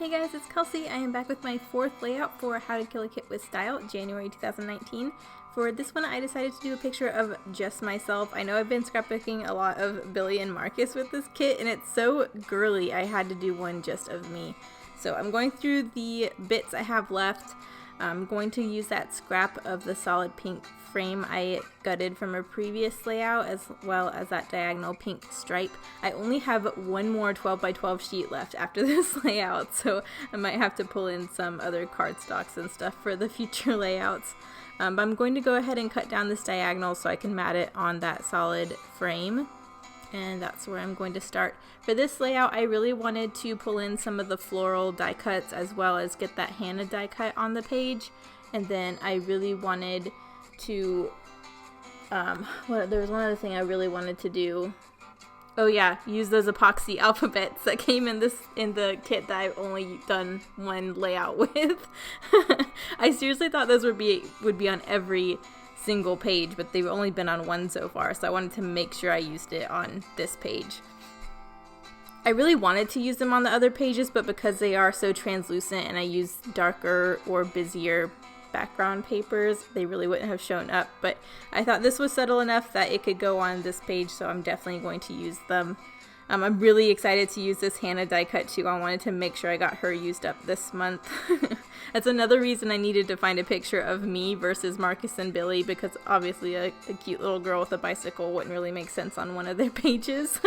Hey guys, it's Kelsey. I am back with my fourth layout for How to Kill a Kit with Style, January 2019. For this one, I decided to do a picture of just myself. I know I've been scrapbooking a lot of Billy and Marcus with this kit, and it's so girly, I had to do one just of me. So I'm going through the bits I have left. I'm going to use that scrap of the solid pink frame I gutted from a previous layout, as well as that diagonal pink stripe. I only have one more 12 by 12 sheet left after this layout, so I might have to pull in some other cardstocks and stuff for the future layouts. But I'm going to go ahead and cut down this diagonal so I can mat it on that solid frame. And that's where I'm going to start. For this layout, I really wanted to pull in some of the floral die cuts as well as get that Hannah die cut on the page. And then I really wanted to, there was one other thing I really wanted to do. Oh yeah, use those epoxy alphabets that came in the kit that I've only done one layout with. I seriously thought those would be on every single page, but they've only been on one so far, so I wanted to make sure I used it on this page. I really wanted to use them on the other pages, but because they are so translucent and I used darker or busier background papers, they really wouldn't have shown up, but I thought this was subtle enough that it could go on this page, so I'm definitely going to use them. I'm really excited to use this Hannah die cut too. I wanted to make sure I got her used up this month. That's another reason I needed to find a picture of me versus Marcus and Billy, because obviously a cute little girl with a bicycle wouldn't really make sense on one of their pages.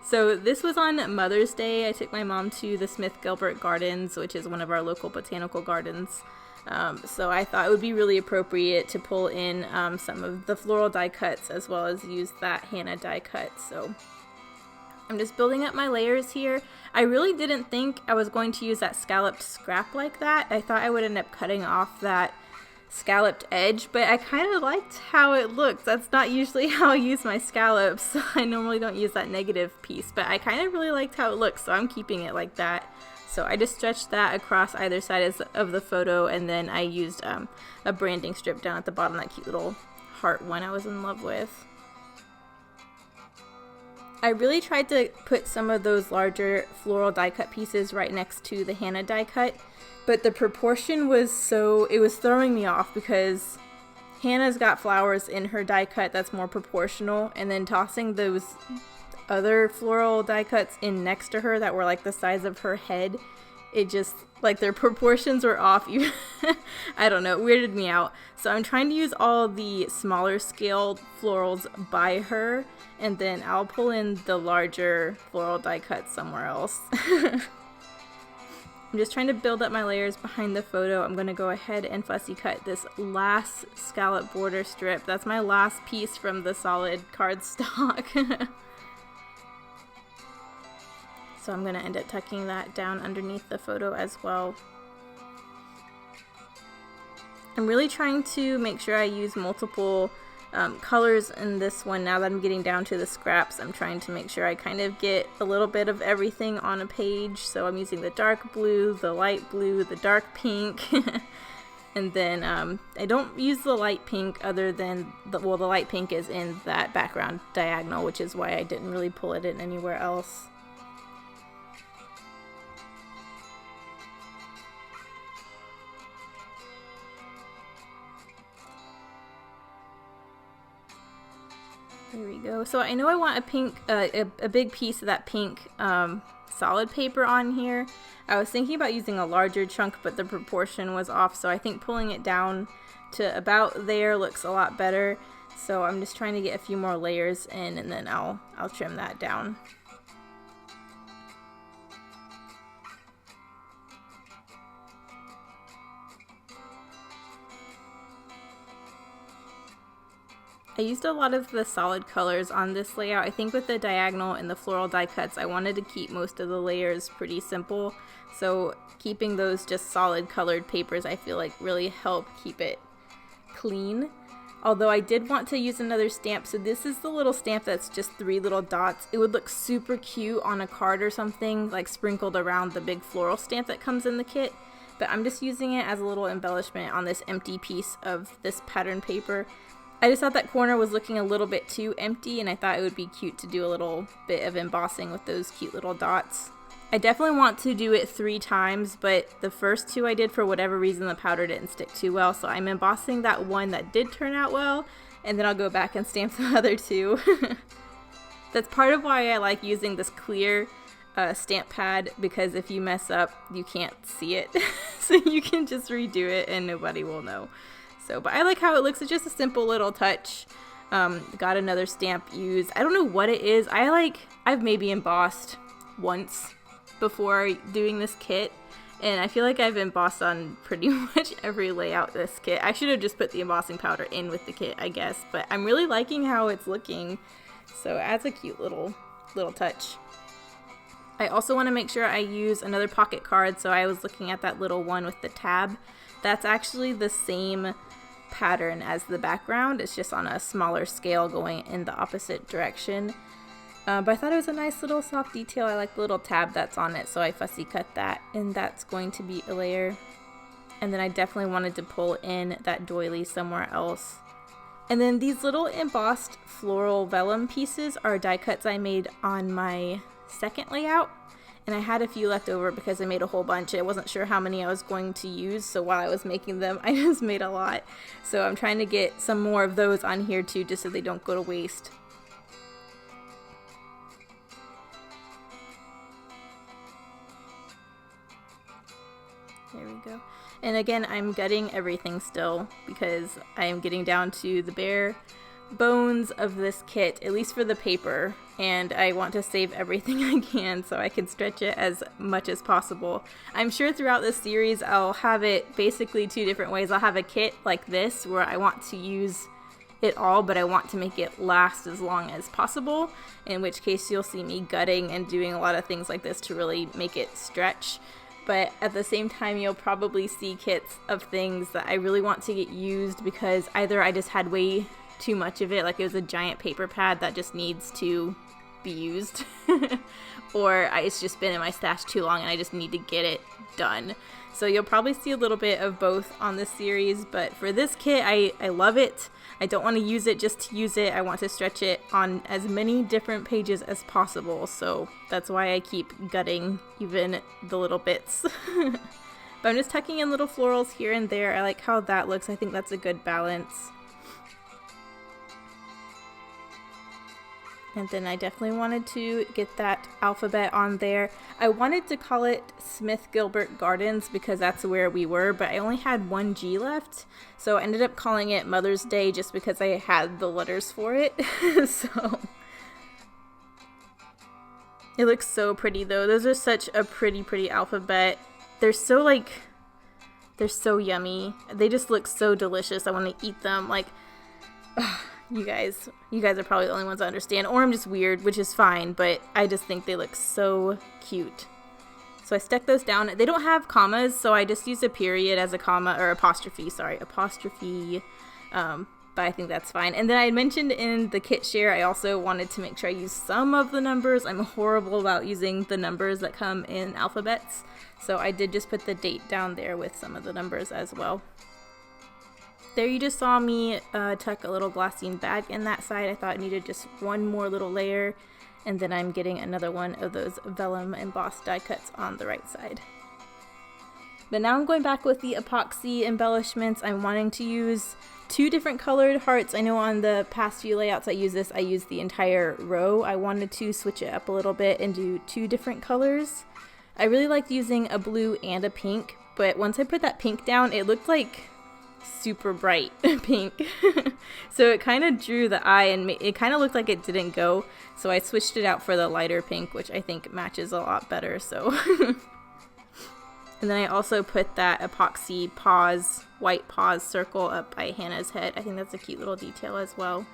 So this was on Mother's Day. I took my mom to the Smith-Gilbert Gardens, which is one of our local botanical gardens. So I thought it would be really appropriate to pull in some of the floral die cuts as well as use that Hannah die cut. So I'm just building up my layers here. I really didn't think I was going to use that scalloped scrap like that. I thought I would end up cutting off that scalloped edge, but I kind of liked how it looked. That's not usually how I use my scallops. I normally don't use that negative piece, but I kind of really liked how it looks, so I'm keeping it like that. So I just stretched that across either side of the photo, and then I used a branding strip down at the bottom, that cute little heart one I was in love with. I really tried to put some of those larger floral die cut pieces right next to the Hannah die cut, but the proportion was it was throwing me off, because Hannah's got flowers in her die cut that's more proportional, and then tossing those other floral die cuts in next to her that were like the size of her head, it just, like, their proportions were off. I don't know, it weirded me out. So I'm trying to use all the smaller scale florals by her, and then I'll pull in the larger floral die cuts somewhere else. I'm just trying to build up my layers behind the photo. I'm going to go ahead and fussy cut this last scallop border strip. That's my last piece from the solid cardstock. So I'm going to end up tucking that down underneath the photo as well. I'm really trying to make sure I use multiple colors in this one. Now that I'm getting down to the scraps, I'm trying to make sure I kind of get a little bit of everything on a page. So I'm using the dark blue, the light blue, the dark pink. And then I don't use the light pink other than, the light pink is in that background diagonal, which is why I didn't really pull it in anywhere else. There we go. So I know I want a pink, a big piece of that pink solid paper on here. I was thinking about using a larger chunk, but the proportion was off, so I think pulling it down to about there looks a lot better. So I'm just trying to get a few more layers in, and then I'll trim that down. I used a lot of the solid colors on this layout. I think with the diagonal and the floral die cuts, I wanted to keep most of the layers pretty simple. So keeping those just solid colored papers, I feel like really help keep it clean. Although I did want to use another stamp. So this is the little stamp that's just 3 little dots. It would look super cute on a card or something, like sprinkled around the big floral stamp that comes in the kit. But I'm just using it as a little embellishment on this empty piece of this pattern paper. I just thought that corner was looking a little bit too empty, and I thought it would be cute to do a little bit of embossing with those cute little dots. I definitely want to do it 3 times, but the first 2 I did, for whatever reason, the powder didn't stick too well, so I'm embossing that one that did turn out well, and then I'll go back and stamp the other 2. That's part of why I like using this clear stamp pad, because if you mess up, you can't see it. So you can just redo it and nobody will know. So, but I like how it looks. It's just a simple little touch. Got another stamp used. I don't know what it is. I've maybe embossed once before doing this kit, and I feel like I've embossed on pretty much every layout this kit. I should have just put the embossing powder in with the kit, I guess, but I'm really liking how it's looking, so it adds a cute little touch. I also want to make sure I use another pocket card, so I was looking at that little one with the tab. That's actually the same pattern as the background. It's just on a smaller scale going in the opposite direction. But I thought it was a nice little soft detail. I like the little tab that's on it, so I fussy cut that, and that's going to be a layer. And then I definitely wanted to pull in that doily somewhere else. And then these little embossed floral vellum pieces are die cuts I made on my second layout, and I had a few left over because I made a whole bunch. I wasn't sure how many I was going to use, so while I was making them, I just made a lot. So I'm trying to get some more of those on here too, just so they don't go to waste. There we go. And again, I'm gutting everything still because I am getting down to the bare bones of this kit, at least for the paper, and I want to save everything I can so I can stretch it as much as possible. I'm sure throughout this series I'll have it basically 2 different ways. I'll have a kit like this where I want to use it all, but I want to make it last as long as possible, in which case you'll see me gutting and doing a lot of things like this to really make it stretch. But at the same time, you'll probably see kits of things that I really want to get used because either I just had way too much of it, like it was a giant paper pad that just needs to be used, or it's just been in my stash too long and I just need to get it done. So you'll probably see a little bit of both on this series, but for this kit, I love it. I don't want to use it just to use it. I want to stretch it on as many different pages as possible, so that's why I keep gutting even the little bits. But I'm just tucking in little florals here and there. I like how that looks. I think that's a good balance. And then I definitely wanted to get that alphabet on there. I wanted to call it Smith-Gilbert Gardens because that's where we were, but I only had 1 G left. So I ended up calling it Mother's Day just because I had the letters for it. So it looks so pretty though. Those are such a pretty alphabet. They're so they're so yummy. They just look so delicious. I want to eat them. Like, ugh. You guys are probably the only ones that understand, or I'm just weird, which is fine, but I just think they look so cute. So I stuck those down. They don't have commas, so I just used a period as a comma, or apostrophe, but I think that's fine. And then I mentioned in the kit share, I also wanted to make sure I use some of the numbers. I'm horrible about using the numbers that come in alphabets, so I did just put the date down there with some of the numbers as well. There you just saw me tuck a little glassine bag in that side. I thought it needed just one more little layer, and then I'm getting another one of those vellum embossed die cuts on the right side. But now I'm going back with the epoxy embellishments. I'm wanting to use 2 different colored hearts. I know on the past few layouts I used the entire row. I wanted to switch it up a little bit and do 2 different colors. I really liked using a blue and a pink, but once I put that pink down, it looked like super bright pink. So it kind of drew the eye and it kind of looked like it didn't go, so I switched it out for the lighter pink, which I think matches a lot better. So and then I also put that epoxy white paws circle up by Hannah's head. I think that's a cute little detail as well.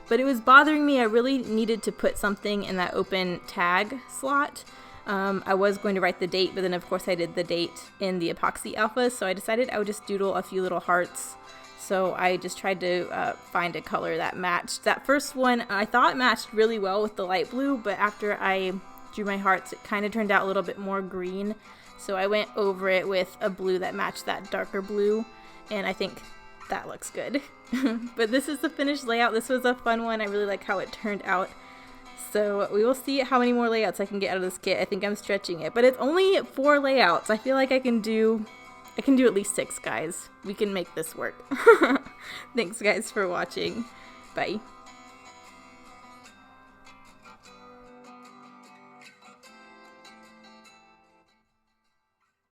But it was bothering me. I really needed to put something in that open tag slot. I was going to write the date, but then of course I did the date in the epoxy alpha, so I decided I would just doodle a few little hearts. So I just tried to find a color that matched. That first one I thought matched really well with the light blue, but after I drew my hearts, it kind of turned out a little bit more green. So I went over it with a blue that matched that darker blue, and I think that looks good. But this is the finished layout. This was a fun one. I really like how it turned out. So we will see how many more layouts I can get out of this kit. I think I'm stretching it, but it's only 4 layouts. I feel like I can do at least 6, guys. We can make this work. Thanks guys for watching. Bye.